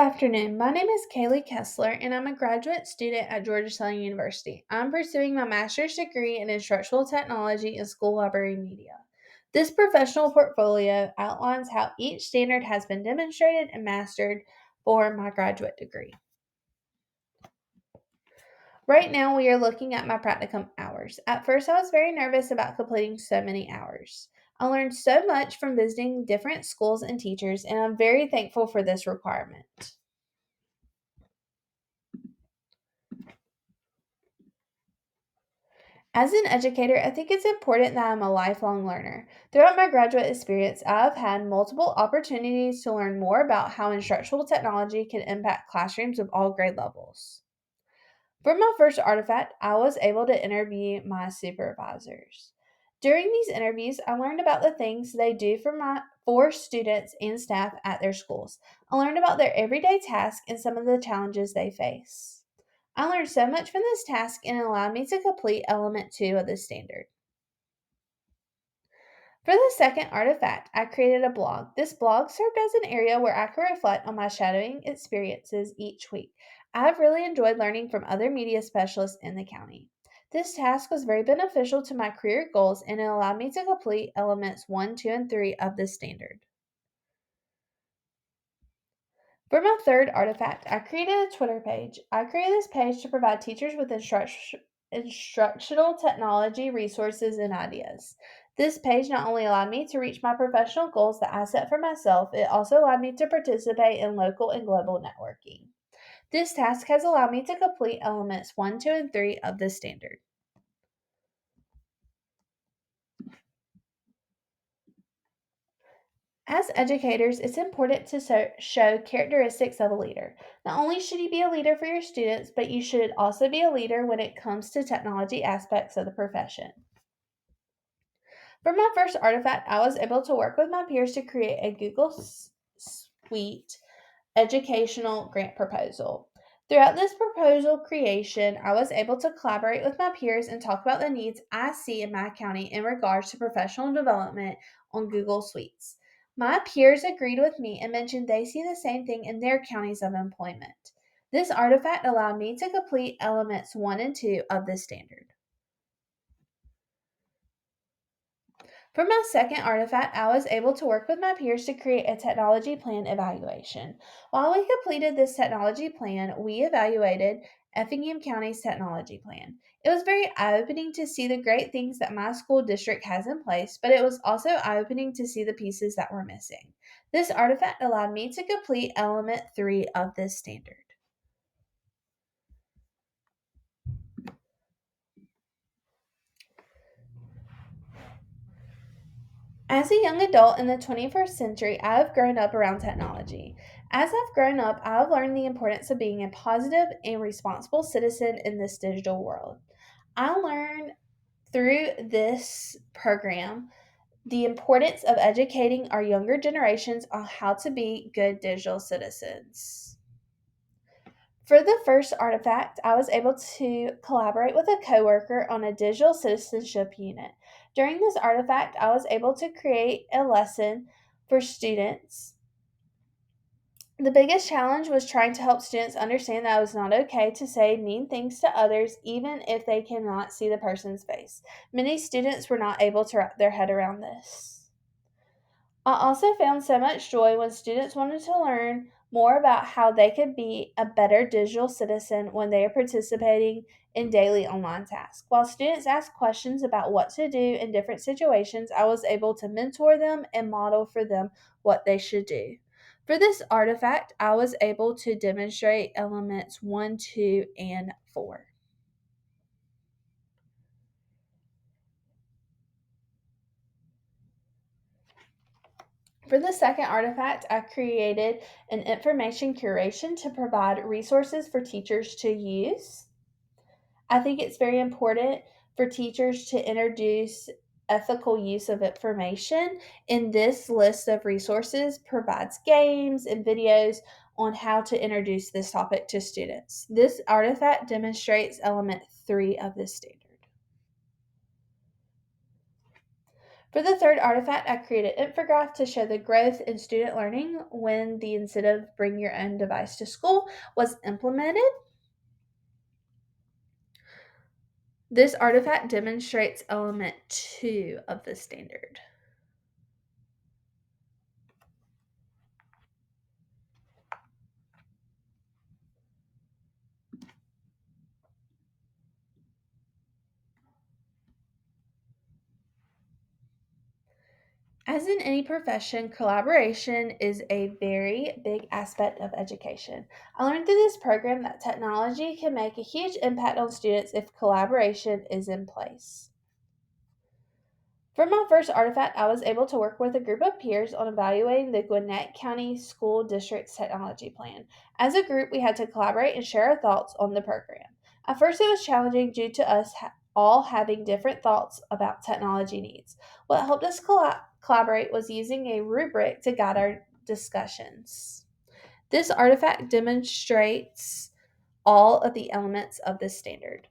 Good afternoon. My name is Kaylee Kessler, and I'm a graduate student at Georgia Southern University. I'm pursuing my master's degree in instructional technology and school library media. This professional portfolio outlines how each standard has been demonstrated and mastered for my graduate degree. Right now, we are looking at my practicum hours. At first, I was very nervous about completing so many hours. I learned so much from visiting different schools and teachers, and I'm very thankful for this requirement. As an educator, I think it's important that I'm a lifelong learner. Throughout my graduate experience, I've had multiple opportunities to learn more about how instructional technology can impact classrooms of all grade levels. For my first artifact, I was able to interview my supervisors. During these interviews, I learned about the things they do for students and staff at their schools. I learned about their everyday tasks and some of the challenges they face. I learned so much from this task and it allowed me to complete element 2 of the standard. For the second artifact, I created a blog. This blog served as an area where I could reflect on my shadowing experiences each week. I've really enjoyed learning from other media specialists in the county. This task was very beneficial to my career goals and it allowed me to complete elements 1, 2, and 3 of the standard. For my third artifact, I created a Twitter page. I created this page to provide teachers with instructional technology resources and ideas. This page not only allowed me to reach my professional goals that I set for myself, it also allowed me to participate in local and global networking. This task has allowed me to complete elements 1, 2, and 3 of the standard. As educators, it's important to show characteristics of a leader. Not only should you be a leader for your students, but you should also be a leader when it comes to technology aspects of the profession. For my first artifact, I was able to work with my peers to create a Google Suite educational grant proposal. Throughout this proposal creation, I was able to collaborate with my peers and talk about the needs I see in my county in regards to professional development on Google Suites. My peers agreed with me and mentioned they see the same thing in their counties of employment. This artifact allowed me to complete elements 1 and 2 of this standard. For my second artifact, I was able to work with my peers to create a technology plan evaluation. While we completed this technology plan, we evaluated Effingham County's technology plan. It was very eye opening to see the great things that my school district has in place, but it was also eye opening to see the pieces that were missing. This artifact allowed me to complete element 3 of this standard. As a young adult in the 21st century, I have grown up around technology. As I've grown up, I have learned the importance of being a positive and responsible citizen in this digital world. I learned through this program the importance of educating our younger generations on how to be good digital citizens. For the first artifact, I was able to collaborate with a coworker on a digital citizenship unit. During this artifact, I was able to create a lesson for students. The biggest challenge was trying to help students understand that it was not okay to say mean things to others, even if they cannot see the person's face. Many students were not able to wrap their head around this. I also found so much joy when students wanted to learn more about how they could be a better digital citizen when they are participating in daily online tasks. While students asked questions about what to do in different situations, I was able to mentor them and model for them what they should do. For this artifact, I was able to demonstrate elements 1, 2, and 4. For the second artifact, I created an information curation to provide resources for teachers to use. I think it's very important for teachers to introduce ethical use of information, and this list of resources provides games and videos on how to introduce this topic to students. This artifact demonstrates element 3 of this standard. For the third artifact, I created an infograph to show the growth in student learning when the incentive bring your own device to school was implemented. This artifact demonstrates element 2 of the standard. As in any profession, collaboration is a very big aspect of education. I learned through this program that technology can make a huge impact on students if collaboration is in place. For my first artifact, I was able to work with a group of peers on evaluating the Gwinnett County School District's technology plan. As a group, we had to collaborate and share our thoughts on the program. At first, it was challenging due to us all having different thoughts about technology needs. What helped us collaborate was using a rubric to guide our discussions. This artifact demonstrates all of the elements of this standard.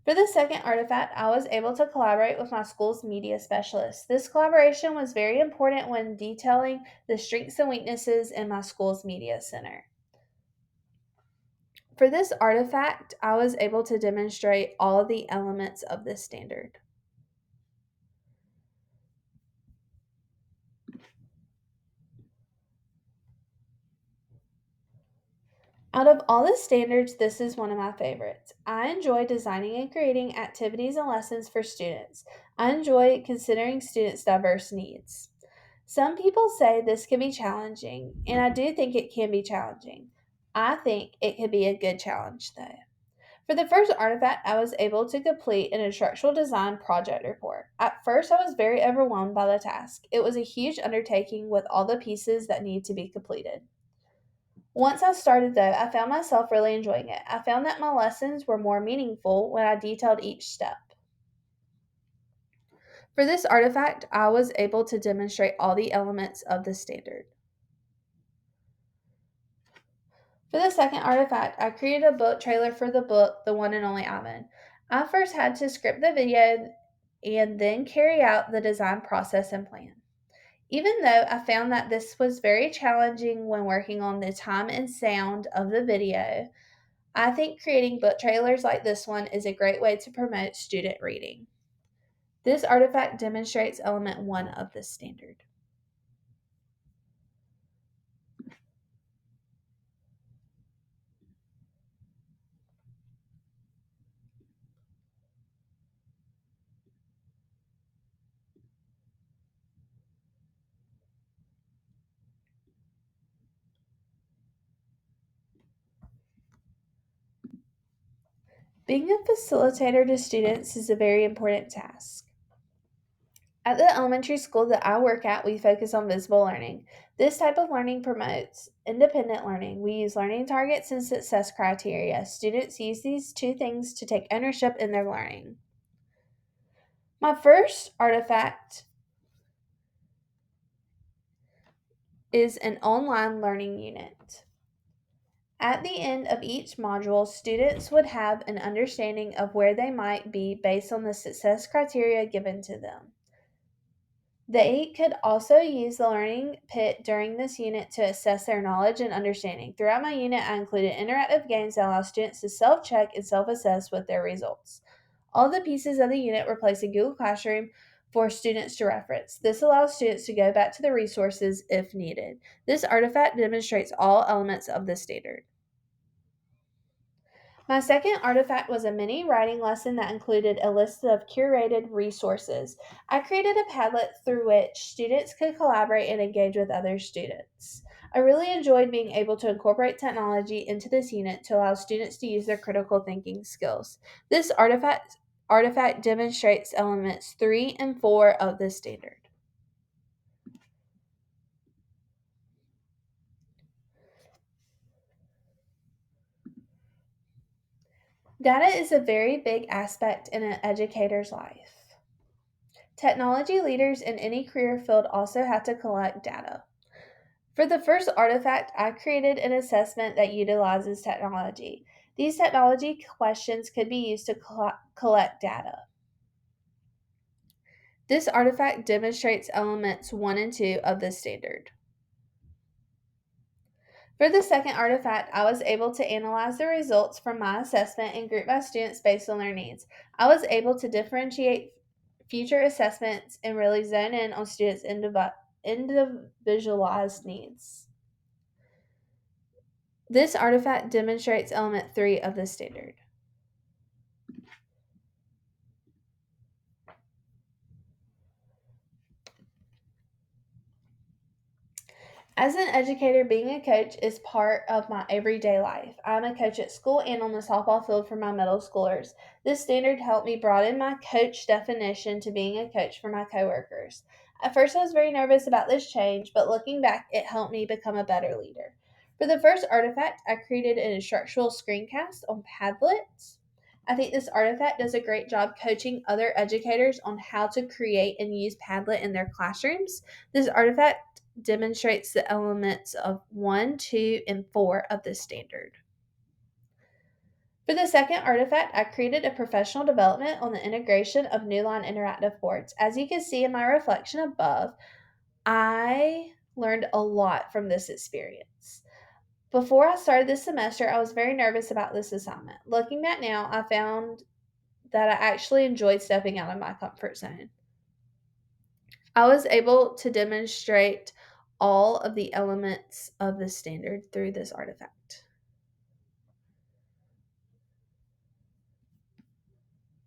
For the second artifact, I was able to collaborate with my school's media specialist. This collaboration was very important when detailing the strengths and weaknesses in my school's media center. For this artifact, I was able to demonstrate all of the elements of this standard. Out of all the standards, this is one of my favorites. I enjoy designing and creating activities and lessons for students. I enjoy considering students' diverse needs. Some people say this can be challenging, and I do think it can be challenging. I think it could be a good challenge, though. For the first artifact, I was able to complete an instructional design project report. At first, I was very overwhelmed by the task. It was a huge undertaking with all the pieces that need to be completed. Once I started, though, I found myself really enjoying it. I found that my lessons were more meaningful when I detailed each step. For this artifact, I was able to demonstrate all the elements of the standard. For the second artifact, I created a book trailer for the book, The One and Only Ivan. I first had to script the video and then carry out the design process and plan. Even though I found that this was very challenging when working on the time and sound of the video, I think creating book trailers like this one is a great way to promote student reading. This artifact demonstrates element 1 of this standard. Being a facilitator to students is a very important task. At the elementary school that I work at, we focus on visible learning. This type of learning promotes independent learning. We use learning targets and success criteria. Students use these two things to take ownership in their learning. My first artifact is an online learning unit. At the end of each module, students would have an understanding of where they might be based on the success criteria given to them. They could also use the learning pit during this unit to assess their knowledge and understanding. Throughout my unit, I included interactive games that allow students to self check and self assess with their results. All the pieces of the unit were placed in Google Classroom for students to reference. This allows students to go back to the resources if needed. This artifact demonstrates all elements of the standard. My second artifact was a mini writing lesson that included a list of curated resources. I created a Padlet through which students could collaborate and engage with other students. I really enjoyed being able to incorporate technology into this unit to allow students to use their critical thinking skills. This artifact demonstrates elements 3 and 4 of the standard. Data is a very big aspect in an educator's life. Technology leaders in any career field also have to collect data. For the first artifact, I created an assessment that utilizes technology. These technology questions could be used to collect data. This artifact demonstrates elements 1 and 2 of the standard. For the second artifact, I was able to analyze the results from my assessment and group my students based on their needs. I was able to differentiate future assessments and really zone in on students' individualized needs. This artifact demonstrates element 3 of the standard. As an educator, being a coach is part of my everyday life. I'm a coach at school and on the softball field for my middle schoolers. This standard helped me broaden my coach definition to being a coach for my coworkers. At first, I was very nervous about this change, but looking back, it helped me become a better leader. For the first artifact, I created an instructional screencast on Padlet. I think this artifact does a great job coaching other educators on how to create and use Padlet in their classrooms. This artifact demonstrates the elements of 1, 2, and 4 of the standard. For the second artifact, I created a professional development on the integration of Newline interactive boards. As you can see in my reflection above, I learned a lot from this experience. Before I started this semester, I was very nervous about this assignment. Looking back now, I found that I actually enjoyed stepping out of my comfort zone. I was able to demonstrate all of the elements of the standard through this artifact.